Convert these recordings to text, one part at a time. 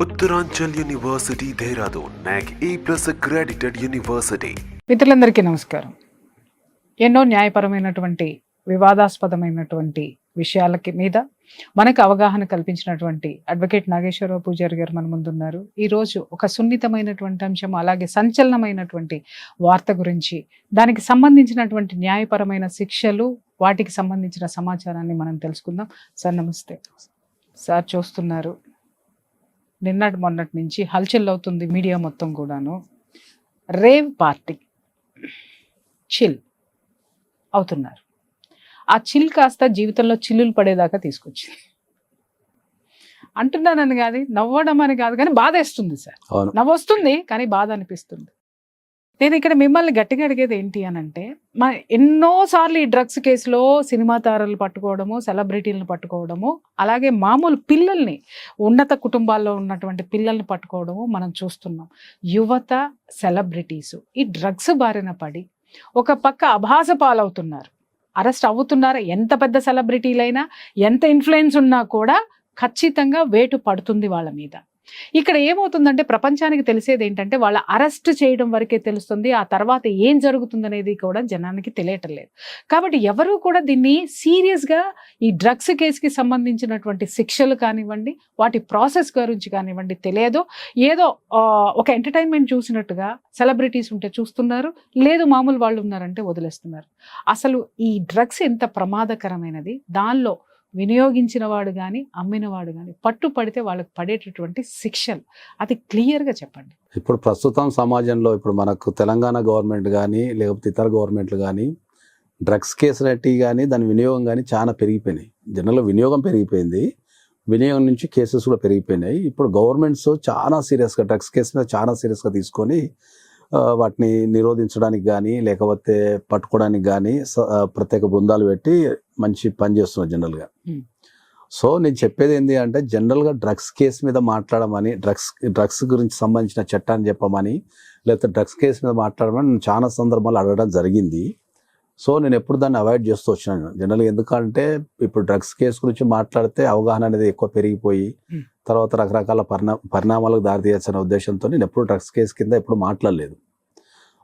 Uttaranchal University, Dehradun, NAC A+ accredited university. మిత్రులందరికీ నమస్కారం. ఎన్నో న్యాయపరమైనటువంటి వివాదాస్పదమైనటువంటి విషయాలకి మీద మనకు అవగాహన కల్పించినటువంటి అడ్వకేట్ నాగేశ్వరరావు పూజారి గారు మన ముందున్నారు. ఈరోజు ఒక సున్నితమైనటువంటి అంశం, అలాగే సంచలనమైనటువంటి వార్త గురించి, దానికి సంబంధించినటువంటి న్యాయపరమైన శిక్షలు, వాటికి సంబంధించిన సమాచారాన్ని మనం తెలుసుకుందాం. సార్ నమస్తే. సార్ చూస్తున్నారు, నిన్నటి మొన్నటి నుంచి హల్చల్ అవుతుంది మీడియా మొత్తం కూడాను. రేవ్ పార్టీ చిల్ అవుతున్నారు. ఆ చిల్ కాస్త జీవితంలో చిల్లులు పడేదాకా తీసుకొచ్చింది. అంటున్నానని కాదు, నవ్వడం అని కాదు, కానీ బాధ వేస్తుంది సార్. నవ్వొస్తుంది కానీ బాధ అనిపిస్తుంది. నేను ఇక్కడ మిమ్మల్ని గట్టిగా అడిగేది ఏంటి అని అంటే, ఎన్నోసార్లు ఈ డ్రగ్స్ కేసులో సినిమా తారలు పట్టుకోవడము, సెలబ్రిటీలను పట్టుకోవడము, అలాగే మామూలు పిల్లల్ని, ఉన్నత కుటుంబాల్లో ఉన్నటువంటి పిల్లల్ని పట్టుకోవడము మనం చూస్తున్నాం. యువత, సెలబ్రిటీస్ ఈ డ్రగ్స్ బారిన పడి ఒక పక్క అభాస పాలవుతున్నారు, అరెస్ట్ అవుతున్నారు. ఎంత పెద్ద సెలబ్రిటీలైనా, ఎంత ఇన్ఫ్లుయెన్స్ ఉన్నా కూడా ఖచ్చితంగా వేటు పడుతుంది వాళ్ళ మీద. ఇక్కడ ఏమవుతుందంటే, ప్రపంచానికి తెలిసేది ఏంటంటే, వాళ్ళ అరెస్ట్ చేయడం వరకే తెలుస్తుంది, ఆ తర్వాత ఏం జరుగుతుందనేది కూడా జనానికి తెలియటం లేదు. కాబట్టి ఎవరు కూడా దీన్ని సీరియస్గా ఈ డ్రగ్స్ కేసుకి సంబంధించినటువంటి శిక్షలు కానివ్వండి, వాటి ప్రాసెస్ గురించి కానివ్వండి తెలియదు. ఏదో ఒక ఎంటర్టైన్మెంట్ చూసినట్టుగా సెలబ్రిటీస్ ఉంటే చూస్తున్నారు, లేదు మామూలు వాళ్ళు ఉన్నారంటే వదిలేస్తున్నారు. అసలు ఈ డ్రగ్స్ ఎంత ప్రమాదకరమైనది, దానిలో వినియోగించిన వాడు కానీ అమ్మినవాడు కానీ పట్టుపడితే వాళ్ళకి పడేటటువంటి శిక్షలు, అది క్లియర్గా చెప్పండి. ఇప్పుడు ప్రస్తుతం సమాజంలో ఇప్పుడు మనకు తెలంగాణ గవర్నమెంట్ కానీ లేకపోతే ఇతర గవర్నమెంట్లు కానీ డ్రగ్స్ కేసులు కానీ దాని వినియోగం కానీ చాలా పెరిగిపోయినాయి. జనరల్గా వినియోగం పెరిగిపోయింది, వినియోగం నుంచి కేసెస్ కూడా పెరిగిపోయినాయి. ఇప్పుడు గవర్నమెంట్స్ చాలా సీరియస్గా డ్రగ్స్ కేసు మీద చాలా సీరియస్గా తీసుకొని వాటిని నిరోధించడానికి కానీ లేకపోతే పట్టుకోవడానికి కానీ ప్రత్యేక బృందాలు పెట్టి మంచి పని చేస్తున్నారు జనరల్గా. సో నేను చెప్పేది ఏంటి అంటే, జనరల్గా డ్రగ్స్ కేసు మీద మాట్లాడమని, డ్రగ్స్ గురించి సంబంధించిన చట్టాన్ని చెప్పమని, లేకపోతే డ్రగ్స్ కేసు మీద మాట్లాడమని నేను చాలా సందర్భాలు అడగడం జరిగింది. సో నేను ఎప్పుడు దాన్ని అవాయిడ్ చేస్తూ వచ్చినాను జనరల్గా. ఎందుకంటే ఇప్పుడు డ్రగ్స్ కేసు గురించి మాట్లాడితే అవగాహన అనేది ఎక్కువ పెరిగిపోయి తర్వాత రకరకాల పరిణామాలకు దారితీయాల్సిన ఉద్దేశంతో నేను ఎప్పుడు డ్రగ్స్ కేసు కింద ఎప్పుడు మాట్లాడలేదు.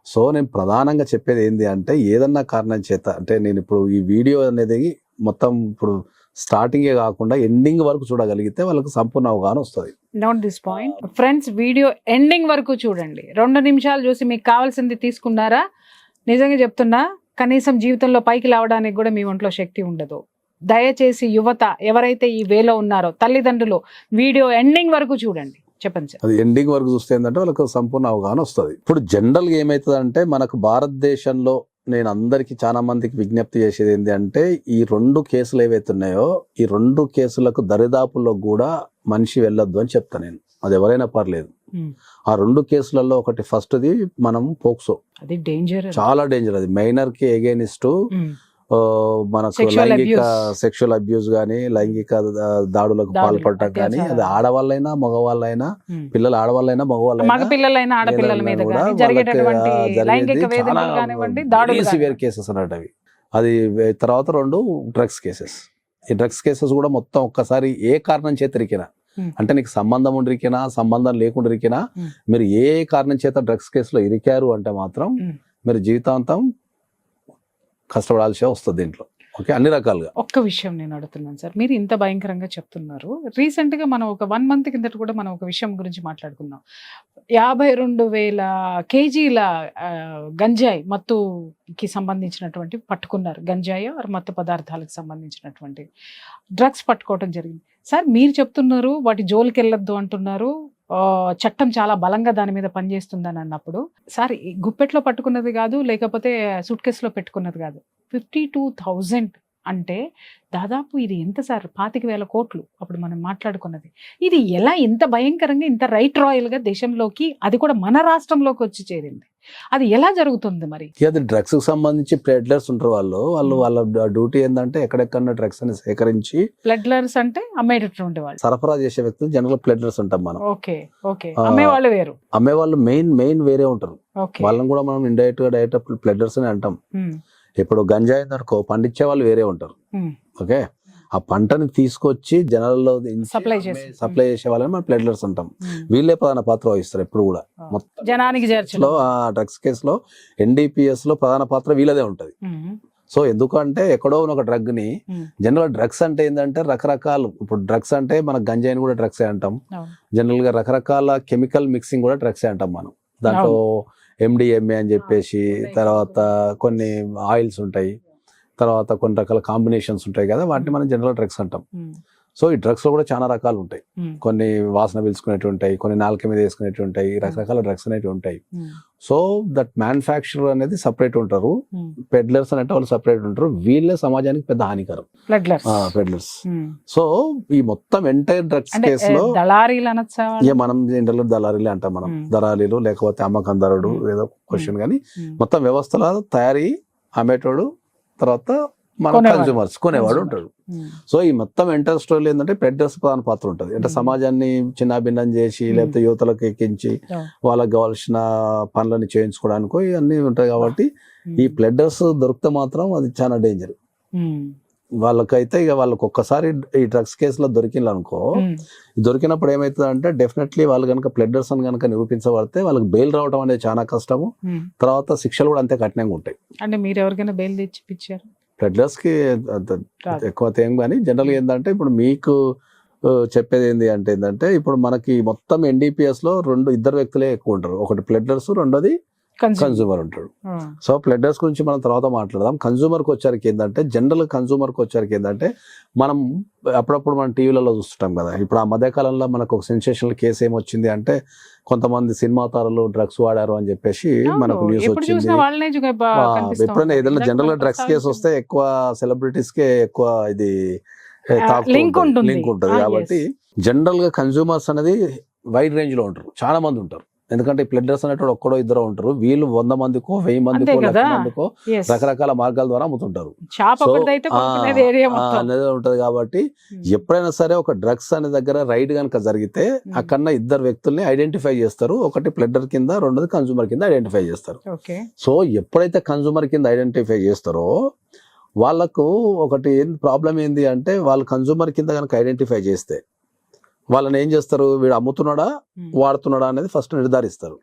సో నేను ప్రధానంగా చెప్పేది ఏంటి అంటే, ఏదన్నా కారణం చేత, అంటే నేను ఇప్పుడు ఈ వీడియో అనేది మొత్తం ఇప్పుడు స్టార్టింగే కాకుండా ఎండింగ్ వరకు చూడగలిగితే వాళ్ళకి సంపూర్ణ అవగాహన వస్తుంది. Note this point friends, video ending వరకు చూడండి. 2 నిమిషాలు చూసి మీకు కావాల్సింది తీసుకున్నారా, నిజంగా చెప్తున్నా, కనీసం జీవితంలో పైకి లేవడానికి కూడా మీ ఒంట్లో శక్తి ఉండదు. దయచేసి యువత ఎవరైతే ఈ వేలో ఉన్నారో, తల్లిదండ్రులు, వీడియో ఎండింగ్ వరకు చూడండి. చెప్పండి సార్. అది ఎండింగ్ వరకు చూస్తే ఏంటంటే వాళ్ళకి సంపూర్ణ అవగాహన వస్తుంది. ఇప్పుడు జనరల్గా ఏమవుతుందంటే, మనకు భారతదేశంలో నేను అందరికీ చాలా మందికి విజ్ఞప్తి చేసేది ఏంటి అంటే, ఈ 2 కేసులు ఏవైతే ఉన్నాయో ఈ 2 కేసులకు దరిదాపుల్లో కూడా మనిషి వెళ్ళొద్దు అని చెప్తా నేను. అది ఎవరైనా పర్లేదు. ఆ 2 కేసులలో ఒకటి ఫస్ట్ది మనం పోక్సో, అది డేంజర్, చాలా డేంజర్. అది మైనర్ కి ఎగెనిస్ట్ మనకు లైంగిక సెక్షువల్ అబ్యూస్ కానీ, లైంగిక దాడులకు పాల్పడటం కానీ, అది ఆడవాళ్ళైనా మగవాళ్ళైనా, పిల్లలు ఆడవాళ్ళైనా మగవాళ్ళైనా సివియర్ కేసెస్ అన్నట్టు అవి. అది తర్వాత 2 డ్రగ్స్ కేసెస్. ఈ డ్రగ్స్ కేసెస్ కూడా మొత్తం ఒక్కసారి ఏ కారణం చేత ఇరికినా, అంటే నీకు సంబంధం ఉండిరికినా సంబంధం లేకుండా ఇరికినా, మీరు ఏ కారణం చేత డ్రగ్స్ కేసులో ఇరికారు అంటే మాత్రం మీరు జీవితాంతం కష్టపడాల్సి వస్తుంది దీంట్లో. ఓకే, అన్ని రకాలుగా. ఒక్క విషయం నేను అడుగుతున్నాను సార్, మీరు ఇంత భయంకరంగా చెప్తున్నారు. రీసెంట్గా మనం ఒక 1 మంత్ కిందట కూడా మనం ఒక విషయం గురించి మాట్లాడుకుందాం. 52,000 కేజీల గంజాయి మత్తుకి సంబంధించినటువంటి పట్టుకున్నారు. గంజాయి మత్తు పదార్థాలకు సంబంధించినటువంటి డ్రగ్స్ పట్టుకోవడం జరిగింది. సార్ మీరు చెప్తున్నారు వాటి జోలికి వెళ్ళొద్దు అంటున్నారు, చట్టం చాలా బలంగా దాని మీద పనిచేస్తుందని అన్నప్పుడు, సార్ గుప్పెట్లో పట్టుకున్నది కాదు, లేకపోతే సూట్ కేసులో పెట్టుకున్నది కాదు, 52,000 అంటే దాదాపు ఇది ఎంత సార్, 25,000 కోట్లు అప్పుడు మనం మాట్లాడుకున్నది. ఇది ఎలా ఇంత భయంకరంగా, ఇంత రైట్ రాయల్గా దేశంలోకి, అది కూడా మన రాష్ట్రంలోకి వచ్చి చేరింది? అది ఎలా జరుగుతుంది మరి? అది డ్రగ్స్ కి సంబంధించి ప్లెడ్లర్స్ ఉంటారు. వాళ్ళ డ్యూటీ ఏంటంటే ఎక్కడెక్కడ డ్రగ్స్ అని సేకరించి, ప్లెడ్లర్స్ అంటే అమ్మేటటువంటి వాళ్ళు, సరఫరా చేసే వ్యక్తులు జనరల్ ప్లెడ్లర్స్ ఉంటాం మనం. ఓకే ఓకే, అమ్మేవాళ్ళు వేరు, అమ్మేవాళ్ళు మెయిన్ వేరే ఉంటారు. వాళ్ళని కూడా మనం ఇండైరెక్ట్ గా డైరెక్ట్ ప్లెడ్లర్స్ అని అంటాం. ఇప్పుడు గంజాయి అనుకో, పండించే వాళ్ళు వేరే ఉంటారు. ఓకే, ఆ పంటని తీసుకొచ్చి జనాలలో సప్లై చేసే వాళ్ళని మనం ప్లెడ్లర్స్ అంటాం. వీళ్ళే ప్రధాన పాత్ర వహిస్తారు ఎప్పుడు కూడా. మొత్తం జనానికి చేర్చలో ఆ డ్రగ్స్ కేసులో ఎన్డీపీఎస్ లో ప్రధాన పాత్ర వీళ్ళదే ఉంటది. సో ఎందుకంటే ఎక్కడో ఉన్న ఒక డ్రగ్ ని, జనరల్ డ్రగ్స్ అంటే ఏంటంటే రకరకాలు, ఇప్పుడు డ్రగ్స్ అంటే మన గంజాయిని కూడా డ్రగ్స్ అంటాం, జనరల్ గా రకరకాల కెమికల్ మిక్సింగ్ కూడా డ్రగ్స్ అంటాం మనం. దాంట్లో MDMA అని చెప్పేసి, తర్వాత కొన్ని ఆయిల్స్ ఉంటాయి, తర్వాత కొన్ని రకాల కాంబినేషన్స్ ఉంటాయి కదా, వాటిని మనం జనరల్ డ్రగ్స్ అంటాం. సో ఈ డ్రగ్స్ లో కూడా చాలా రకాలు ఉంటాయి. కొన్ని వాసన పీల్చుకునేవి ఉంటాయి, కొన్ని నాలుక మీద వేసుకునేవి ఉంటాయి, రకరకాల డ్రగ్స్ అనేవి ఉంటాయి. సో దట్ మ్యానుఫ్యాక్చరర్ అనేది సపరేట్ ఉంటారు, పెడ్లర్స్ అంటే వాళ్ళు సపరేట్ ఉంటారు. వీళ్ళే సమాజానికి పెద్ద హానికరం పెడ్లర్స్. సో ఈ మొత్తం ఎంటైర్ డ్రగ్స్ కేసులో మనం జనరల్ దళారీలు అంటాం, మనం దళారీలు లేకపోతే అమ్మకందారుడు ఏదో క్వశ్చన్, కానీ మొత్తం వ్యవస్థల తయారీ, అమ్మేటోడు, తర్వాత మన కన్స్యూమర్స్ కొనేవాడు ఉంటాడు. సో ఈ మొత్తం ఎంటర్ స్టోరీలో ఏంటంటే పెడ్లర్స్ ప్రధాన పాత్ర ఉంటుంది. అంటే సమాజాన్ని చిన్నాభిన్నం చేసి లేకపోతే యువతలకు ఎక్కించి వాళ్ళకి కావాల్సిన పనులని చేయించుకోవడానికి ఇవన్నీ ఉంటాయి. కాబట్టి ఈ ప్లెడ్డర్స్ దొరికితే మాత్రం అది చాలా డేంజర్ వాళ్ళకైతే. ఇక వాళ్ళకి ఒక్కసారి ఈ డ్రగ్స్ కేసులో దొరికిందనుకో, దొరికినప్పుడు ఏమవుతుంది అంటే డెఫినెట్లీ వాళ్ళు కనుక ప్లెడ్డర్స్ అని కనుక నిరూపించబడితే వాళ్ళకి బెయిల్ రావడం అనేది చాలా కష్టము. తర్వాత శిక్షలు కూడా అంతే కఠినంగా ఉంటాయి. అంటే మీరు ఎవరికైనా బెయిల్ తెచ్చిపించారు? ప్లెడ్లర్స్ కి ఎక్కువ ఏం, కానీ జనరల్ ఏంటంటే ఇప్పుడు మీకు చెప్పేది ఏంటంటే ఇప్పుడు మనకి మొత్తం NDPS లో ఇద్దరు వ్యక్తులే ఎక్కువ ఉంటారు. ఒకటి ప్లెడ్లర్స్, రెండోది కన్స్యూమర్ ఉంటాడు. సో ప్లెడ్లర్స్ గురించి మనం తర్వాత మాట్లాడదాం. కన్స్యూమర్కి వచ్చరికి ఏంటంటే జనరల్ కన్స్యూమర్కి వచ్చరికి ఏంటంటే మనం అప్పుడప్పుడు మనం టీవీలలో చూస్తుంటాం కదా. ఇప్పుడు ఆ మధ్యకాలంలో మనకు ఒక సెన్సేషనల్ కేసు ఏమొచ్చింది అంటే కొంతమంది సినిమా తారలు డ్రగ్స్ వాడారు అని చెప్పేసి మనకు న్యూస్ వచ్చింది. ఎప్పుడైనా ఏదైనా జనరల్ గా డ్రగ్స్ కేసు వస్తే ఎక్కువ సెలబ్రిటీస్ కే ఎక్కువ ఇది లింక్ ఉంటుంది కాబట్టి జనరల్ గా కన్స్యూమర్స్ అనేది వైడ్ రేంజ్ లో ఉంటారు, చాలా మంది ఉంటారు. ఎందుకంటే ప్లెడ్లర్స్ అనేటువంటి ఒక్కడో ఇద్దరు ఉంటారు, వీళ్ళు 100 మందికో 1000 మందికో 1,00,000 మందికో రకరకాల మార్గాల ద్వారా అమ్ముతుంటారు అనేది ఉంటది. కాబట్టి ఎప్పుడైనా సరే ఒక డ్రగ్స్ అనే దగ్గర రైడ్ కనుక జరిగితే అక్కడ ఇద్దరు వ్యక్తుల్ని ఐడెంటిఫై చేస్తారు. ఒకటి ప్లెడ్లర్ కింద, రెండోది కన్స్యూమర్ కింద ఐడెంటిఫై చేస్తారు. సో ఎప్పుడైతే కన్స్యూమర్ కింద ఐడెంటిఫై చేస్తారో వాళ్ళకు ఒకటి ప్రాబ్లం ఏంది అంటే వాళ్ళు కన్స్యూమర్ కింద కనుక ఐడెంటిఫై చేస్తే వాళ్ళని ఏం చేస్తారు, వీడు అమ్ముతున్నాడా వాడుతున్నాడా అనేది ఫస్ట్ నిర్ధారిస్తారు.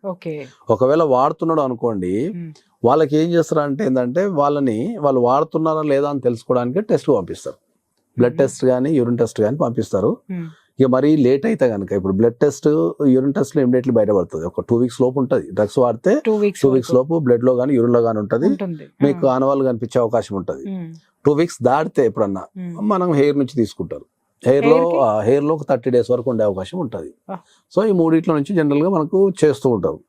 ఒకవేళ వాడుతున్నాడు అనుకోండి, వాళ్ళకి ఏం చేస్తారు అంటే ఏంటంటే వాళ్ళు వాడుతున్నారా లేదా అని తెలుసుకోవడానికి టెస్ట్ పంపిస్తారు. బ్లడ్ టెస్ట్ కానీ యూరిన్ టెస్ట్ కానీ పంపిస్తారు. ఇక మరీ లేట్ అయితే కనుక ఇప్పుడు బ్లడ్ టెస్ట్ యూరిన్ టెస్ట్ లో ఇమీడియట్లీ బయటపడుతుంది. ఒక 2 weeks లోపు ఉంటుంది. డ్రగ్స్ వాడితే 2 weeks లోపు బ్లడ్ లో కానీ యూరిన్ లో కానీ ఉంటుంది, మీకు ఆనవాళ్ళు కనిపించే అవకాశం ఉంటుంది. 2 weeks దాటితే ఎప్పుడన్నా మనం హెయిర్ నుంచి తీసుకుంటారు. హెయిర్ లో 30 days వరకు ఉండే అవకాశం ఉంటుంది. సో ఈ మూడిట్లో నుంచి జనరల్ గా మనకు చేస్తూ ఉంటారు.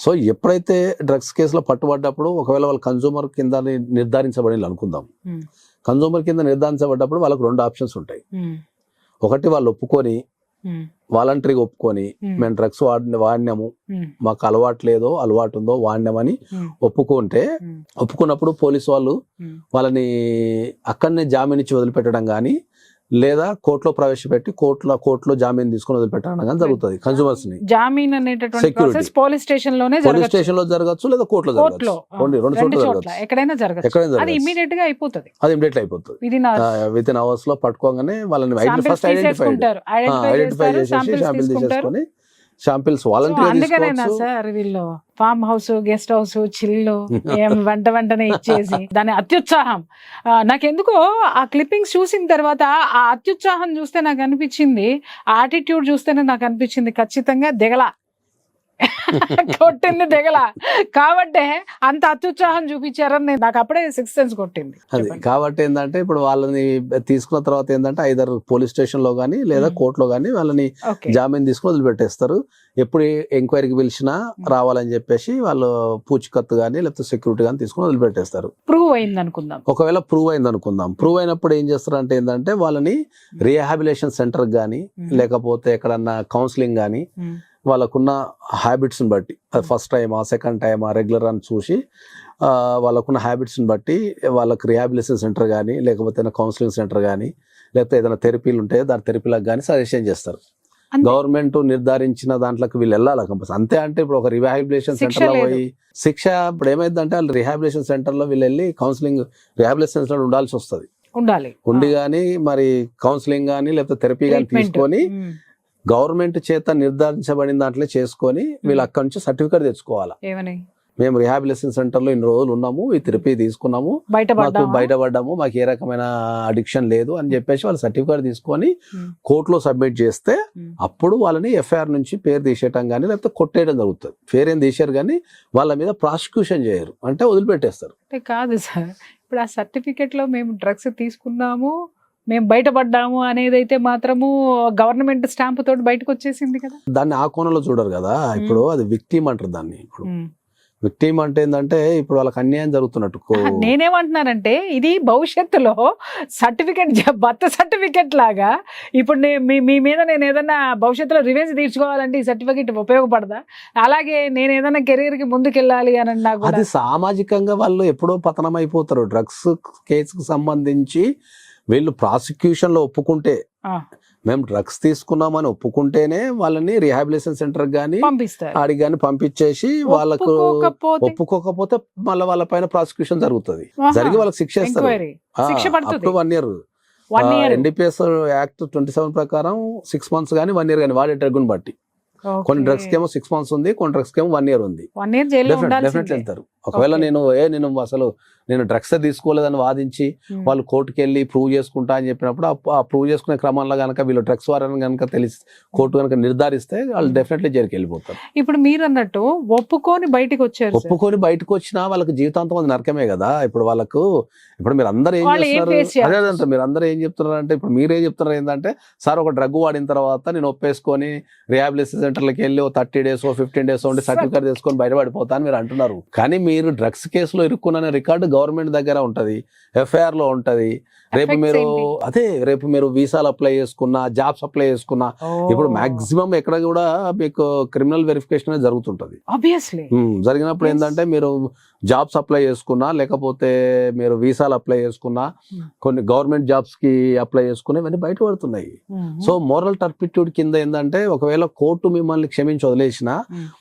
సో ఎప్పుడైతే డ్రగ్స్ కేసులో పట్టుబడ్డప్పుడు ఒకవేళ వాళ్ళు కన్స్యూమర్ కింద నిర్ధారించబడి అనుకుందాం, కన్స్యూమర్ కింద నిర్ధారించబడ్డప్పుడు వాళ్ళకు 2 ఆప్షన్స్ ఉంటాయి. ఒకటి వాళ్ళు ఒప్పుకొని వాలంటరీగా ఒప్పుకొని మేము డ్రగ్స్ వాడినాము, మాకు అలవాటు ఉందో వాడినామని ఒప్పుకున్నప్పుడు పోలీసు వాళ్ళు వాళ్ళని అక్కడనే జామీన్ ఇచ్చి వదిలిపెట్టడం కానీ లేదా కోర్టులో ప్రవేశపెట్టి కోర్టులో జామీన్ తీసుకుని వదిలిపెట్టడం కానీ జరుగుతుంది. కన్స్యూమర్స్ ని జామీన్ అనేటటువంటి పోలీస్ స్టేషన్ లో జరగచ్చు లేదా కోర్టులో జరగచ్చు, 2 చోట్ల జరగచ్చు, ఎక్కడైనా జరగచ్చు. అది ఇమీడియట్ అయిపోతుంది. విత్ ఇన్ అవర్స్ లో పట్టుకోగానే వాళ్ళని ఫస్ట్ ఐడెంటిఫై చేసేసి శాంపిల్ తీసేసుకొని శాంపిల్స్ అందుకనేనా సార్ వీళ్ళు ఫామ్ హౌస్, గెస్ట్ హౌస్, చిల్లు వెంటనే ఇచ్చేసి దాని అత్యుత్సాహం. నాకెందుకో ఆ క్లిప్పింగ్స్ చూసిన తర్వాత ఆ అత్యుత్సాహం చూస్తే నాకు అనిపించింది, ఆ యాటిట్యూడ్ చూస్తేనే నాకు అనిపించింది ఖచ్చితంగా దిగల కొట్టింది దిగల కాబట్టి అంత అత్యుత్సాహం చూపించారని నాకు అప్పుడే 6th sense కొట్టింది. అది కాబట్టి ఏంటంటే ఇప్పుడు వాళ్ళని తీసుకున్న తర్వాత ఏంటంటే ఐదర్ పోలీస్ స్టేషన్ లో గానీ లేదా కోర్టులో గానీ వాళ్ళని జామీన్ తీసుకుని వదిలిపెట్టేస్తారు. ఎప్పుడు ఎంక్వైరీకి పిలిచినా రావాలని చెప్పేసి వాళ్ళు పూచికత్తు గానీ లేకపోతే సెక్యూరిటీ గానీ తీసుకుని వదిలిపెట్టేస్తారు. ప్రూవ్ అయింది అనుకుందాం. ఒకవేళ ప్రూవ్ అయినప్పుడు ఏం చేస్తారు అంటే ఏంటంటే వాళ్ళని రీహాబిలేషన్ సెంటర్ గానీ లేకపోతే ఎక్కడన్నా కౌన్సిలింగ్ గానీ వాళ్ళకున్న హ్యాబిట్స్ని బట్టి, ఫస్ట్ టైమా సెకండ్ టైమా రెగ్యులర్ అని చూసి వాళ్ళకున్న హ్యాబిట్స్ని బట్టి వాళ్ళకి రిహాబిలిటేషన్ సెంటర్ కానీ లేకపోతే కౌన్సిలింగ్ సెంటర్ కానీ లేకపోతే ఏదైనా థెరపీలు ఉంటే దాని థెరపీలకు కానీ సజెషన్ చేస్తారు. గవర్నమెంట్ నిర్ధారించిన దాంట్లోకి వీళ్ళు వెళ్ళాలి కంపల్సరీ. అంతే అంటే ఇప్పుడు ఒక రిహాబిలిటేషన్ సెంటర్లో పోయి శిక్ష ఇప్పుడు ఏమైందంటే వాళ్ళు రిహాబిలిటేషన్ సెంటర్లో వీళ్ళు వెళ్ళి కౌన్సిలింగ్ రిహాబిలిటేషన్ సెంటర్ ఉండాల్సి వస్తుంది. ఉండి కానీ మరి కౌన్సిలింగ్ కానీ లేకపోతే థెరపీ కానీ తీసుకొని గవర్నమెంట్ చేత నిర్ధారించబడిన దాంట్లో చేసుకొని వీళ్ళు అక్కడి నుంచి సర్టిఫికేట్ తెచ్చుకోవాలా. ఏమని? మేము రిహాబిలిటేషన్ సెంటర్ లో ఇన్ని రోజులు ఉన్నాము, ఈ థెరపీ తీసుకున్నాము, మాకు బయటపడ్డాము, మాకు ఏ రకమైన అడిక్షన్ లేదు అని చెప్పేసి వాళ్ళు సర్టిఫికేట్ తీసుకొని కోర్టులో సబ్మిట్ చేస్తే అప్పుడు వాళ్ళని ఎఫ్ఐఆర్ నుంచి పేరు తీసేయటం కానీ లేకపోతే కొట్టేయడం జరుగుతుంది. పేరు ఏం తీసారు కానీ వాళ్ళ మీద ప్రాసిక్యూషన్ చేయరు, అంటే వదిలిపెట్టేస్తారు. కాదు సార్, ఇప్పుడు ఆ సర్టిఫికేట్ లో మేము డ్రగ్స్ తీసుకున్నాము, మేము బయటపడ్డాము అనేది అయితే మాత్రము గవర్నమెంట్ స్టాంప్ తోటి బయటకు వచ్చేసింది కదా. దాన్ని ఆ కోణంలో చూడరు కదా. ఇప్పుడు అది విక్టిమ్ అంటారు దాన్ని. ఇప్పుడు విక్టిమ్ అంటే ఏంటంటే ఇప్పుడు వాళ్ళకి అన్యాయం జరుగుతున్నట్టు. నేనేమంటున్నానంటే ఇది భవిష్యత్తులో సర్టిఫికెట్, బర్త్ సర్టిఫికెట్ లాగా ఇప్పుడు మీ మీద నేను ఏదైనా భవిష్యత్తులో రివెంజ్ తీర్చుకోవాలంటే ఈ సర్టిఫికెట్ ఉపయోగపడదా? అలాగే నేను ఏదైనా కెరీర్ కి ముందుకెళ్ళాలి అని నాకు అది సామాజికంగా వాళ్ళు ఎప్పుడో పతనం అయిపోతారు. డ్రగ్స్ కేసుకు సంబంధించి వీళ్ళు ప్రాసిక్యూషన్ లో ఒప్పుకుంటే, మేము డ్రగ్స్ తీసుకున్నామని ఒప్పుకుంటేనే వాళ్ళని రిహాబిలిటేషన్ సెంటర్ గానీ ఆడికి గానీ పంపించేసి వాళ్ళకు ఒప్పుకోకపోతే మళ్ళీ వాళ్ళ పైన ప్రాసిక్యూషన్ జరుగుతుంది. జరిగి వాళ్ళకి శిక్ష ఇస్తారు. Up to 1 year. NDPS act 27 ప్రకారం 6 months గానీ 1 year గానీ వాడే డ్రగ్ను బట్టి. కొన్ని డ్రగ్స్ కేమో 6 months ఉంది, కొన్ని డ్రగ్స్ కేమో 1 year ఉంది. డెఫినెట్లీ వెళ్తారు. ఒకవేళ నేను అసలు డ్రగ్స్ తీసుకోలేదని వాదించి వాళ్ళు కోర్టుకి వెళ్ళి ప్రూవ్ చేసుకుంటా అని చెప్పినప్పుడు ఆ ప్రూవ్ చేసుకునే క్రమంలో కనుక వీళ్ళు డ్రగ్స్ వారని కనుక తెలిసి కోర్టు కనుక నిర్ధారిస్తే వాళ్ళు డెఫినెట్లీ జైలుకి వెళ్ళిపోతారు. ఇప్పుడు మీరు అన్నట్టు ఒప్పుకొని బయటకు వచ్చారు. ఒప్పుకొని బయటకు వచ్చినా వాళ్ళకి జీవితాంతం అది నరకమే కదా. ఇప్పుడు మీరు అందరూ ఏం చేస్తున్నారు, అదేంటే మీరు అందరూ ఏం చెప్తున్నారు అంటే, ఇప్పుడు మీరేం చెప్తున్నారు ఏంటంటే, సార్ ఒక డ్రగ్ వాడిన తర్వాత నేను ఒప్పేసుకొని రిహాబిలిటేషన్ సెంటర్లకు వెళ్ళి 30 days 15 days ఉండి సర్టిఫికేట్ తీసుకొని బయటపడిపోతా అని మీరు అంటున్నారు. కానీ మీరు డ్రగ్స్ కేసులో ఇరుక్కున్న రికార్డు గవర్నమెంట్ దగ్గర ఉంటది, ఎఫ్ఐఆర్ లో ఉంటది. రేపు మీరు వీసాలు అప్లై చేసుకున్నా, జాబ్స్ అప్లై చేసుకున్నా, ఇప్పుడు మాక్సిమం ఎక్కడ కూడా మీకు క్రిమినల్ వెరిఫికేషన్ జరుగుతుంటది. జరిగినప్పుడు ఏంటంటే మీరు జాబ్స్ అప్లై చేసుకున్నా, లేకపోతే మీరు వీసాలు అప్లై చేసుకున్నా, కొన్ని గవర్నమెంట్ జాబ్స్ కి అప్లై చేసుకున్నా, ఇవన్నీ బయటపడుతున్నాయి. సో మోరల్ టర్పిట్యూడ్ కింద ఏంటంటే, ఒకవేళ కోర్టు మిమ్మల్ని క్షమించి వదిలేసిన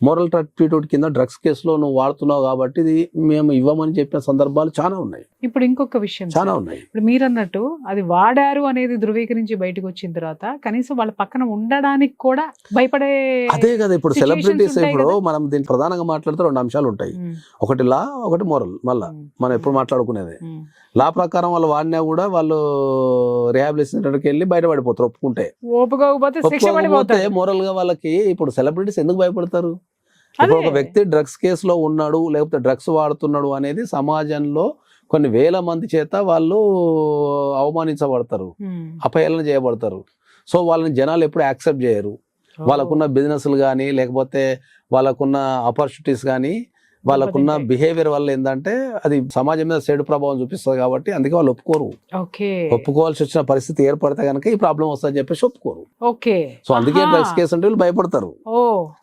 మోరల్ టర్పిట్యూడ్ కింద డ్రగ్స్ కేసులో నువ్వు వాడుతున్నావు కాబట్టి ఇది మేము ఇవ్వమని చెప్పిన సందర్భాలు చాలా ఉన్నాయి. ఇప్పుడు ఇంకొక విషయం చాలా ఉన్నాయి. ఇప్పుడు మీరు అన్నట్టు అది వాడారు అనేది ధృవీకరించి బయటకు వచ్చిన తర్వాత కనీసం వాళ్ళ పక్కన ఉండడానికి కూడా భయపడే, అదే కదా ఇప్పుడు సెలబ్రిటీస్. ఇప్పుడు మనం దీన్ని ప్రధానంగా మాట్లాడితే 2 అంశాలు ఉంటాయి. ఒకటి లా, ఒకటి మోరల్. మళ్ళా మనం ఎప్పుడు మాట్లాడుకునేది లా ప్రకారం వాళ్ళు వాడినా కూడా వాళ్ళు రిహాబిలిటేషన్ సెంటర్కి వెళ్ళి బయటపడిపోతారు ఒప్పుకుంటే. ఒప్పుకోకపోతే మోరల్ గా వాళ్ళకి ఇప్పుడు సెలబ్రిటీస్ ఎందుకు భయపడతారు? ఇప్పుడు ఒక వ్యక్తి డ్రగ్స్ కేసులో ఉన్నాడు, లేకపోతే డ్రగ్స్ వాడుతున్నాడు అనేది సమాజంలో కొన్ని వేల మంది చేత వాళ్ళు అవమానించబడతారు, అపహేళన చేయబడతారు. సో వాళ్ళని జనాలు ఎప్పుడు యాక్సెప్ట్ చేయరు. వాళ్ళకున్న బిజినెస్లు కానీ, లేకపోతే వాళ్ళకున్న ఆపర్చునిటీస్ కానీ, వాళ్ళకున్న బిహేవియర్ వల్ల ఏంటంటే అది సమాజం మీద చెడు ప్రభావం చూపిస్తుంది. కాబట్టి అందుకే వాళ్ళు ఒప్పుకోరు. ఒప్పుకోవాల్సి వచ్చిన పరిస్థితి ఏర్పడితే కనుక ఈ ప్రాబ్లం వస్తుందని చెప్పేసి ఒప్పుకోరు. సో అందుకే డ్రగ్స్ కేసు అంటే వీళ్ళు భయపడతారు.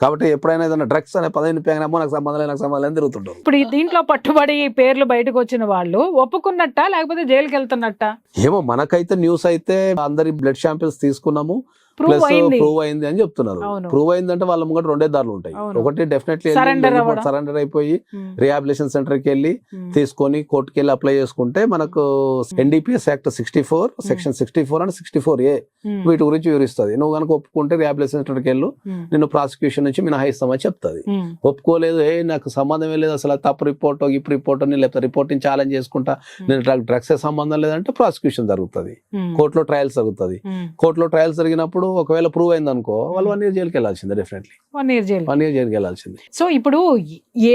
కాబట్టి ఎప్పుడైనా ఏదైనా డ్రగ్స్ అనే పదవిని పేగనమో నాకు సంబంధం తిరుగుతుంటారు. ఇప్పుడు దీంట్లో పట్టుబడి పేర్లు బయటకు వచ్చిన వాళ్ళు ఒప్పుకున్నట్ట లేకపోతే జైలుకి వెళ్తున్నట్ట ఏమో. మనకైతే న్యూస్ అయితే అందరి బ్లడ్ శాంపిల్స్ తీసుకున్నాము, ప్లస్ ప్రూవ్ అయింది అని చెప్తున్నారు. ప్రూవ్ అయిందంటే వాళ్ళ ముంగట 2 దారులు ఉంటాయి. ఒకటి డెఫినెట్లీ సరెండర్ అయిపోయి రిహాబిలిటేషన్ సెంటర్ కి వెళ్ళి తీసుకొని కోర్టుకి వెళ్ళి అప్లై చేసుకుంటే మనకు NDPS act 64 section 64 and 64A వీటి గురించి వివరిస్తుంది. నువ్వు కనుక ఒప్పుకుంటే రిహాబిలిటేషన్ సెంటర్ కి వెళ్ళు, నిన్ను ప్రాసిక్యూషన్ నుంచి మినహాయిస్తామని చెప్తుంది. ఒప్పుకోలేదు, నాకు సంబంధమే లేదు, అసలు తప్పు రిపోర్ట్ గిప్ రిపోర్ట్ అని, లేకపోతే రిపోర్టింగ్ ఛాలెంజ్ చేసుకుంటా, నేను డ్రగ్స్ సంబంధం లేదంటే ప్రాసిక్యూషన్ జరుగుతుంది, కోర్టులో ట్రయల్స్ జరుగుతుంది. కోర్టులో ట్రయల్స్ జరిగినప్పుడు ఒకవేళ ప్రూవ్ అయింది అనుకో, వాళ్ళు 1 year జైలుకి వెళ్ళాల్సిందే. డెఫినెట్లీ 1 year జైలుకి వెళ్ళాల్సిందే. సో ఇప్పుడు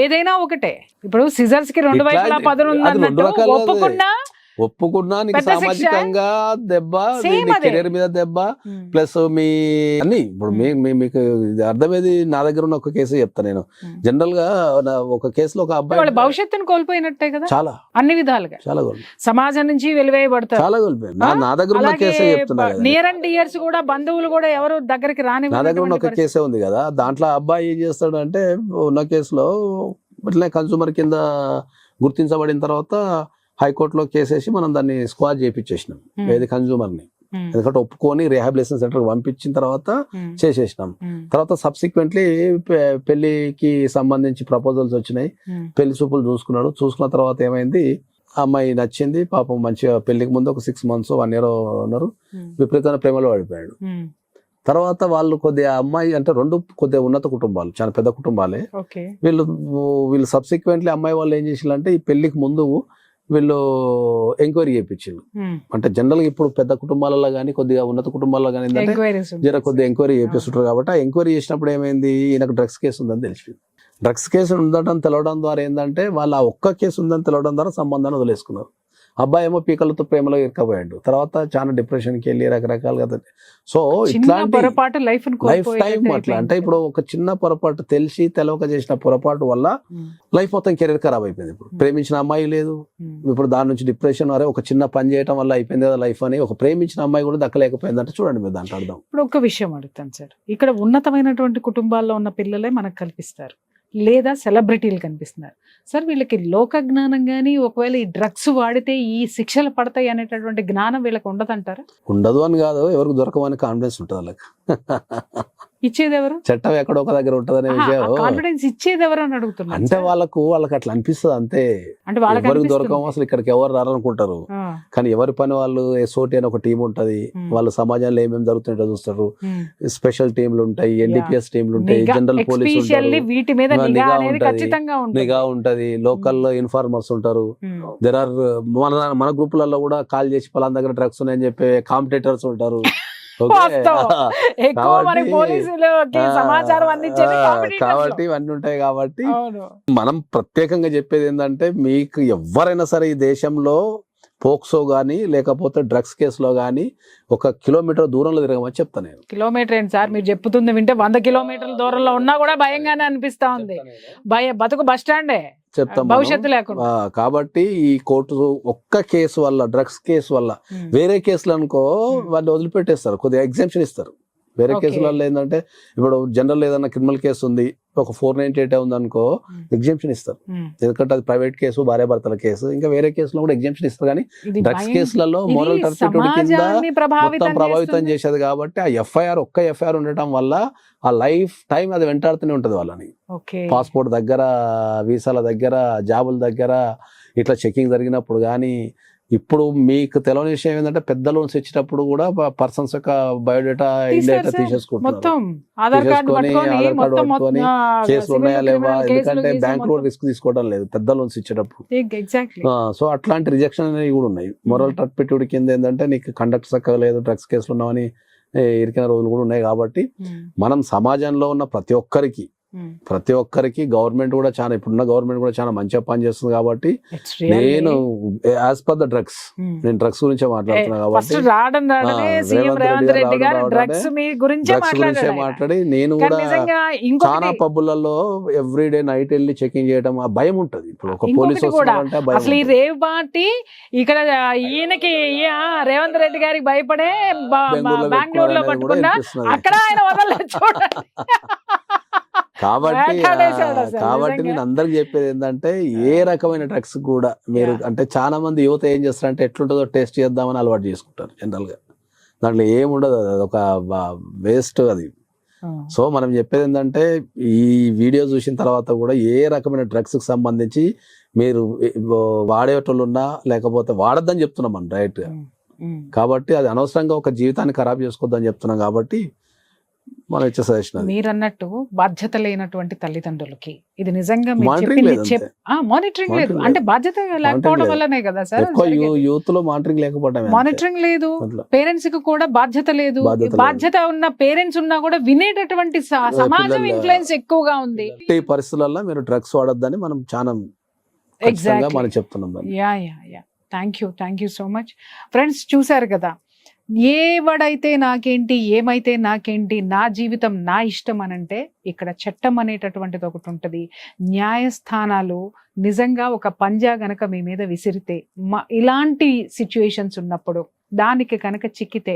ఏదైనా ఒకటే, ఇప్పుడు సిజర్స్ కి 2 వైపులా పదును ఒప్పుకున్నా నీకు సామాజికంగా దెబ్బ, కెరీర్ మీద దెబ్బ, ప్లస్ మీ అన్ని. ఇప్పుడు మీకు అర్థమేది, నా దగ్గర ఉన్న ఒక కేసు చెప్తా నేను. జనరల్ గా ఒక కేసులో ఒక అబ్బాయి భవిష్యత్తును కోల్పోయినట్టే కదా, చాలా అన్ని విధాలుగా, చాలా సమాజం నుంచి వెలివేయబడతారు, చాలా కోల్పోయారు. నా దగ్గర ఉన్న కేసే చెప్తున్నా. నియర్ అండ్ డియర్స్ కూడా, బంధువులు కూడా ఎవరు దగ్గరికి రాని. నా దగ్గర ఉన్న ఒక కేసే ఉంది కదా, దాంట్లో అబ్బాయి ఏం చేస్తాడు అంటే, ఉన్న కేసులో ఇట్లా కన్సూమర్ కింద గుర్తించబడిన తర్వాత హైకోర్టులో కేసేసి మనం దాన్ని స్క్వాష్ చేయించేసినాం, ఏది కన్జ్యూమర్ని. ఎందుకంటే ఒప్పుకొని రిహాబిలిటేషన్ సెంటర్కి పంపించిన తర్వాత చేసేసినాం. తర్వాత సబ్సిక్వెంట్లీ పెళ్లికి సంబంధించి ప్రపోజల్స్ వచ్చినాయి, పెళ్లి చూపులు చూసుకున్నాడు. చూసుకున్న తర్వాత ఏమైంది, అమ్మాయి నచ్చింది పాపం, మంచిగా పెళ్లికి ముందు ఒక 6 months 1 year ఉన్నారు, విపరీతమైన ప్రేమలో పడిపోయాడు. తర్వాత వాళ్ళు కొద్దిగా అమ్మాయి అంటే 2 కొద్దిగా ఉన్నత కుటుంబాలు, చాలా పెద్ద కుటుంబాలే. వీళ్ళు సబ్సిక్వెంట్లీ అమ్మాయి వాళ్ళు ఏం చేసిందంటే ఈ పెళ్లికి ముందు వీళ్ళు ఎంక్వైరీ చేయించారు. అంటే జనరల్ గా ఇప్పుడు పెద్ద కుటుంబాలలో కానీ కొద్దిగా ఉన్నత కుటుంబాలలో కానీ ఏంటంటే కొద్దిగా ఎంక్వైరీ చేపిస్తుంటారు. కాబట్టి ఆ ఎంక్వైరీ చేసినప్పుడు ఏమైంది, ఈయనకు డ్రగ్స్ కేసు ఉందని తెలిసింది. డ్రగ్స్ కేసు ఉందని తెలవడం ద్వారా ఏంటంటే వాళ్ళు ఆ ఒక్క కేసు ఉందని తెలవడం ద్వారా సంబంధాన్ని వదిలేసుకున్నారు. అబ్బాయి ఏమో పీకలతో ప్రేమలో ఇరకపోయాడు, తర్వాత చాలా డిప్రెషన్కి వెళ్ళి రకరకాలుగా. సో ఇట్లాంటి లైఫ్ టైం అట్లా అంటే ఇప్పుడు ఒక చిన్న పొరపాటు తెలిసి తెలవక చేసిన పొరపాటు వల్ల లైఫ్ మొత్తం కెరీర్ ఖరాబ్ అయిపోయింది. ఇప్పుడు ప్రేమించిన అమ్మాయి లేదు, ఇప్పుడు దాని నుంచి డిప్రెషన్, అరే ఒక చిన్న పని చేయడం వల్ల అయిపోయింది కదా లైఫ్ అని. ఒక ప్రేమించిన అమ్మాయి కూడా దక్కలేకపోయింది అంటే చూడండి మీరు దాంట్లో అర్థం. ఇప్పుడు ఒక విషయం అడుగుతాను సార్, ఇక్కడ ఉన్నతమైనటువంటి కుటుంబాల్లో ఉన్న పిల్లలే మనకు కల్పిస్తారు, లేదా సెలబ్రిటీలు కనిపిస్తున్నారు సార్. వీళ్ళకి లోక జ్ఞానం కానీ ఒకవేళ ఈ డ్రగ్స్ వాడితే ఈ శిక్షలు పడతాయి అనేటటువంటి జ్ఞానం వీళ్ళకి ఉండదంటారా? ఉండదు అని కాదు, ఎవరికి దొరకమని కాన్ఫిడెన్స్ ఉంటుంది వాళ్ళకి. ఇచ్చేది ఎవరు? చట్టం ఎక్కడో ఒక దగ్గర ఉంటదనే విషయం. కాన్ఫిడెన్స్ ఇచ్చేది ఎవరు అని అడుగుతున్నారు. అంటే వాళ్ళకి అట్లా అనిపిస్తుంది అంతే. అంటే ఎవరికి దొరకము, అసలు ఇక్కడికి ఎవరు రారనుకుంటారు. కానీ ఎవరి పని వాళ్ళు, ఎస్ఓటి అని ఒక టీం ఉంటది, వాళ్ళు సమాజంలో ఏమేమి జరుగుతుంటో చూస్తారు. స్పెషల్ టీంలు ఉంటాయి, ఎన్డీపీఎస్ టీంలు ఉంటాయి, జనరల్ పోలీస్ నిఘా ఉంటది, లోకల్ ఇన్ఫార్మర్స్ ఉంటారు. దేర్ ఆర్ మన గ్రూపులలో కూడా కాల్ చేసి పలానా దగ్గర డ్రగ్స్ ఉన్నాయని చెప్పే కాంపిటేటర్స్ ఉంటారు. కాబట్టి ఇవన్నీ ఉంటాయి. కాబట్టి మనం ప్రత్యేకంగా చెప్పేది ఏంటంటే, మీకు ఎవరైనా సరే ఈ దేశంలో పోక్సో గానీ లేకపోతే డ్రగ్స్ కేసులో గానీ 1 kilometer దూరంలో తిరగమని చెప్తాను నేను. కిలోమీటర్ ఏంటి సార్ మీరు చెప్తుంది వింటే, 100 kilometerల దూరంలో ఉన్నా కూడా భయంగానే అనిపిస్తా ఉంది. బతుకు బస్ స్టాండే చెప్తాం భవిష్యత్తు లేకుండా. కాబట్టి ఈ కోర్టు ఒక్క కేసు వల్ల, డ్రగ్స్ కేసు వల్ల, వేరే కేసులు అనుకో వాళ్ళు వదిలిపెట్టేస్తారు, కొద్దిగా ఎగ్జామ్షన్ ఇస్తారు. వేరే కేసులలో ఏంటంటే ఇప్పుడు జనరల్ ఏదైనా క్రిమినల్ కేసు ఉంది, ఒక 498 ఉంది అనుకో, ఎగ్జామ్షన్ ఇస్తారు. ఎందుకంటే అది ప్రైవేట్ కేసు, భార్యాభర్తల కేసు. ఇంకా వేరే కేసులో కూడా ఎగ్జామ్షన్ ఇస్తారు. కానీ డ్రగ్స్ కేసులలో మోరల్ టర్పిట్యూడ్ కింద మొత్తం ప్రభావితం చేసేది. కాబట్టి ఆ ఒక్క ఎఫ్ఐఆర్ ఉండటం వల్ల ఆ లైఫ్ టైం అది వెంటాడుతూనే ఉంటది వాళ్ళని. పాస్పోర్ట్ దగ్గర, వీసాల దగ్గర, జాబుల దగ్గర ఇట్లా చెకింగ్ జరిగినప్పుడు కానీ. ఇప్పుడు మీకు తెలియని విషయం ఏంటంటే, పెద్ద లోన్స్ ఇచ్చినప్పుడు కూడా పర్సన్స్ యొక్క బయోడేటా, ఇండేటా తీసేసుకుంటున్నారు. కేసులు ఉన్నాయా లేవా, ఎందుకంటే బ్యాంక్ లో రిస్క్ తీసుకోవడం లేదు పెద్ద లోన్స్ ఇచ్చేటప్పుడు. సో అట్లాంటి రిజెక్షన్ అనేవి కూడా ఉన్నాయి. మొరల్ టర్పిట్యూడ్ కింద ఏంటంటే, నీకు కండక్ట్ చక్కగా లేదు, డ్రగ్స్ కేసులు ఉన్నామని ఇరికిన రోజులు కూడా ఉన్నాయి. కాబట్టి మనం సమాజంలో ఉన్న ప్రతి ఒక్కరికి గవర్నమెంట్ కూడా చాలా, ఇప్పుడున్న గవర్నమెంట్ కూడా చాలా మంచిగా పనిచేస్తుంది. కాబట్టి నేను యాజ్ పర్ ద డ్రగ్స్, నేను డ్రగ్స్ గురించే మాట్లాడుతున్నా. కాబట్టి డ్రగ్స్ గురించే మాట్లాడి నేను కూడా చాలా పబ్బులలో ఎవ్రీడే నైట్ వెళ్ళి చెకింగ్ చేయడం, ఆ భయం ఉంటది. ఇప్పుడు ఒక పోలీసు అంటే అసలు ఈ రేవ్ పార్టీ ఇక్కడ ఈయనకి రేవంత్ రెడ్డి గారికి భయపడే బెంగళూరులో పట్టుకున్నా అక్కడ ఆయన వదలలేదు చూడండి. కాబట్టి నేను అందరికి చెప్పేది ఏంటంటే, ఏ రకమైన డ్రగ్స్ కూడా మీరు అంటే చాలా మంది యువత ఏం చేస్తారంటే, ఎట్లుంటుందో టేస్ట్ చేద్దామని అలవాటు చేసుకుంటారు. జనరల్ గా దాంట్లో ఏముండదు, అది ఒక వేస్ట్ అది. సో మనం చెప్పేది ఏంటంటే, ఈ వీడియో చూసిన తర్వాత కూడా ఏ రకమైన డ్రగ్స్ కి సంబంధించి మీరు వాడేటోళ్ళు ఉన్నా లేకపోతే వాడద్దని చెప్తున్నాం మనం డైరెక్ట్ గా. కాబట్టి అది అనవసరంగా ఒక జీవితాన్ని ఖరాబ్ చేసుకోవద్దని చెప్తున్నాం. కాబట్టి మనం ఇచ్చే సజెషన్, మీరు అన్నట్టు బాధ్యత లేనటువంటి తల్లిదండ్రులకి ఇది నిజంగా మానిటరింగ్ లేదు. అంటే బాధ్యత లేకపోవడం వల్లనే కదా సార్ యూత్ లో మానిటరింగ్ లేదు. పేరెంట్స్ కి కూడా బాధ్యత లేదు. బాధ్యత ఉన్న పేరెంట్స్ ఉన్నా కూడా వినేటటువంటి సమాజం ఇన్ఫ్లుయెన్స్ ఎక్కువగా ఉంది. ఈ పరిస్థితులలో మీరు డ్రగ్స్ వాడొద్దని మనం చాలా మనం చెప్తున్నాం. Thank you so much. Friends చూసారు కదా, ఏవడైతే నాకేంటి, ఏమైతే నాకేంటి, నా జీవితం నా ఇష్టం అనంటే, ఇక్కడ చట్టం అనేటటువంటిది ఒకటి ఉంటుంది. న్యాయస్థానాలు నిజంగా ఒక పంజా గనక మీ మీద విసిరితే, ఇలాంటి సిచ్యుయేషన్స్ ఉన్నప్పుడు దానికి కనుక చిక్కితే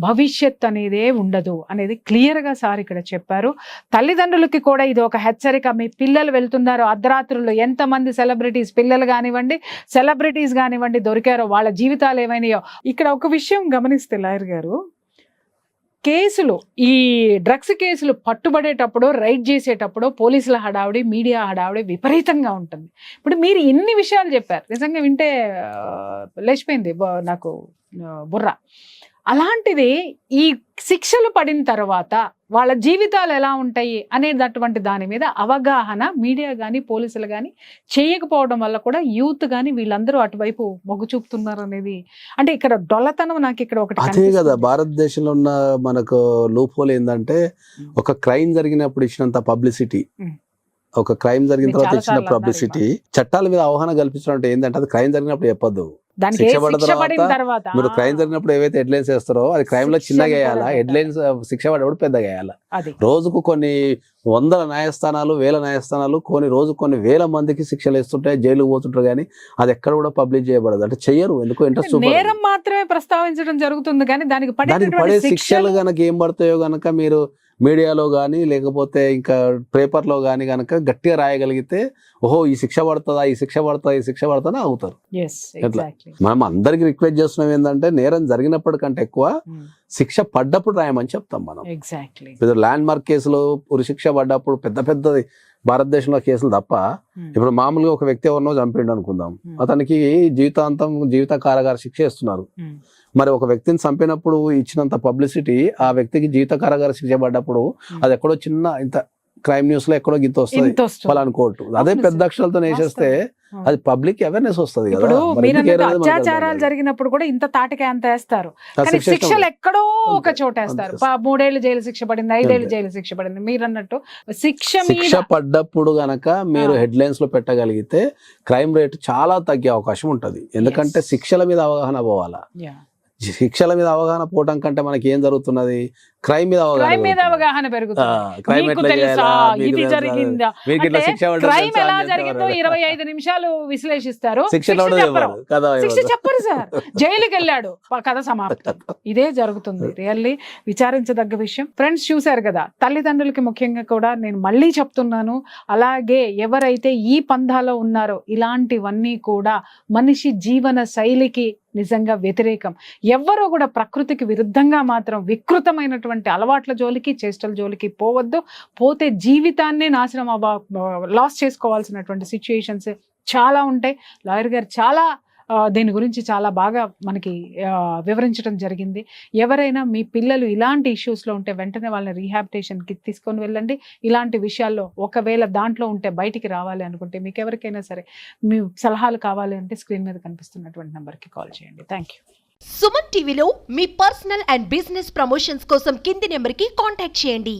భవిష్యత్ అనేదే ఉండదు అనేది క్లియర్గా సార్ ఇక్కడ చెప్పారు. తల్లిదండ్రులకి కూడా ఇది ఒక హెచ్చరిక. మీ పిల్లలు వెళ్తున్నారు అర్ధరాత్రుల్లో, ఎంతమంది సెలబ్రిటీస్ పిల్లలు కానివ్వండి, సెలబ్రిటీస్ కానివ్వండి దొరికారో, వాళ్ళ జీవితాలు ఏమైనాయో. ఇక్కడ ఒక విషయం గమనిస్తే లాయర్ గారు, కేసులు, ఈ డ్రగ్స్ కేసులు పట్టుబడేటప్పుడు, రైడ్ చేసేటప్పుడు పోలీసుల హడావిడి, మీడియా హడావిడి విపరీతంగా ఉంటుంది. ఇప్పుడు మీరు ఇన్ని విషయాలు చెప్పారు, నిజంగా వింటే లేచిపోయింది నాకు బుర్ర. అలాంటిది ఈ శిక్షలు పడిన తర్వాత వాళ్ళ జీవితాలు ఎలా ఉంటాయి అనేటటువంటి దాని మీద అవగాహన మీడియా కానీ పోలీసులు కానీ చేయకపోవడం వల్ల కూడా యూత్ కానీ వీళ్ళందరూ అటువైపు మొగ్గు చూపుతున్నారు అనేది, అంటే ఇక్కడ డొల్లతనం నాకు ఇక్కడ ఒకటి అదే కదా భారతదేశంలో ఉన్న మనకు లూప్ హోల్ ఏంటంటే, ఒక క్రైమ్ జరిగినప్పుడు ఇచ్చినంత పబ్లిసిటీ, ఒక క్రైమ్ జరిగిన తర్వాత ఇచ్చిన పబ్లిసిటీ, చట్టాల మీద అవగాహన కల్పించడం అంటే ఏంటంటే అది క్రైమ్ జరిగినప్పుడు చెప్పొద్దు. శిక్ష పడిన తర్వాత మీరు క్రైమ్ జరిగినప్పుడు ఏవైతే హెడ్లైన్స్ వేస్తారో అది క్రైమ్ లో చిన్నగా వేయాలా, హెడ్లైన్స్ శిక్ష పడేప్పుడు పెద్దగా వేయాలా. రోజుకు కొన్ని వందల న్యాయస్థానాలు, వేల న్యాయస్థానాలు కొన్ని వేల మందికి శిక్షలు వేస్తుంటాయి, జైలుకు పోతుంటారు, కానీ అది ఎక్కడ కూడా పబ్లిష్ చేయబడదు. అంటే చెయ్యరు, ఎందుకో ఇంట్రెస్ట్ నేరం మాత్రమే ప్రస్తావించడం జరుగుతుంది, కానీ దానికి పడే శిక్షలు గనక ఏం పడతాయో గనక మీరు మీడియాలో కానీ లేకపోతే ఇంకా పేపర్లో కానీ కనుక గట్టిగా రాయగలిగితే, ఓహో ఈ శిక్ష పడుతుందా, ఈ శిక్ష పడుతుందా, ఈ శిక్ష పడుతుందా అవుతారు. మనం అందరికి రిక్వెస్ట్ చేస్తున్నాం ఏంటంటే, నేరం జరిగినప్పటికంటే ఎక్కువ శిక్ష పడ్డప్పుడు రాయమని చెప్తాం మనం. ఇప్పుడు ల్యాండ్ మార్క్ కేసులో ఉరిశిక్ష పడ్డప్పుడు పెద్దది భారతదేశంలో కేసులు తప్ప, ఇప్పుడు మామూలుగా ఒక వ్యక్తి ఎవరినో చంపిండు అనుకుందాం, అతనికి జీవిత కారాగార శిక్ష ఇస్తున్నారు. మరి ఒక వ్యక్తిని చంపినప్పుడు ఇచ్చినంత పబ్లిసిటీ ఆ వ్యక్తికి జీవిత కారాగార శిక్ష పడ్డప్పుడు అది ఎక్కడో చిన్న ఇంత క్రైమ్ న్యూస్ లో ఎక్కడో గింత వస్తుంది ఫలానా కోర్టు, అదే పెద్ద అక్షరాలతో వేసేస్తే అది పబ్లిక్ అవేర్నెస్ వస్తుంది కదా. అత్యాచారాలు జరిగినప్పుడు కూడా ఇంత తాటికే అంత వేస్తారు, కానీ శిక్షలు ఎక్కడో ఒక చోట వేస్తారు. 3 ఏళ్ళు జైలు శిక్ష పడింది, 5 ఏళ్ళు జైలు శిక్ష పడింది. మీరు అన్నట్టు శిక్ష పడ్డప్పుడు గనక మీరు హెడ్లైన్స్ లో పెట్టగలిగితే క్రైమ్ రేట్ చాలా తగ్గే అవకాశం ఉంటది. ఎందుకంటే శిక్షల మీద అవగాహన పోవాలా. శిక్షల మీద అవగాహన పోవటం కంటే మనకి ఏం జరుగుతున్నది, క్రైమ్ మీద అవగాహన పెరుగుతుంది. క్రైమ్ ఎలా జరిగిందో 25 నిమిషాలు విశ్లేషిస్తారు, శిక్ష చెప్పరు సార్. జైలుకి వెళ్ళాడు, కథ సమాప్తం. ఇదే జరుగుతుంది. రియల్లీ విచారించదగ్గ విషయం. ఫ్రెండ్స్ చూశారు కదా, తల్లిదండ్రులకి ముఖ్యంగా కూడా నేను మళ్ళీ చెప్తున్నాను, అలాగే ఎవరైతే ఈ పంథాలో ఉన్నారో ఇలాంటివన్నీ కూడా మనిషి జీవన శైలికి నిజంగా వ్యతిరేకం. ఎవ్వరూ కూడా ప్రకృతికి విరుద్ధంగా మాత్రం వికృతమైనటువంటి అలవాట్ల జోలికి, చేష్టల జోలికి పోవద్దు. పోతే జీవితాన్నే నాశనం లాస్ చేసుకోవాల్సినటువంటి సిచ్యుయేషన్స్ చాలా ఉంటాయి. లాయర్ గారు చాలా దీని గురించి చాలా బాగా మనకి వివరించడం జరిగింది. ఎవరైనా మీ పిల్లలు ఇలాంటి ఇష్యూస్లో ఉంటే వెంటనే వాళ్ళని రీహాబిటేషన్కి తీసుకొని వెళ్ళండి. ఇలాంటి విషయాల్లో ఒకవేళ దాంట్లో ఉంటే బయటికి రావాలి అనుకుంటే, మీకు ఎవరికైనా సరే మీ సలహాలు కావాలి అంటే స్క్రీన్ మీద కనిపిస్తున్నటువంటి నెంబర్కి కాల్ చేయండి. Thank you. సుమన్ టీవీలో మీ పర్సనల్ అండ్ బిజినెస్ ప్రమోషన్స్ కోసం కింది నెంబర్కి కాంటాక్ట్ చేయండి.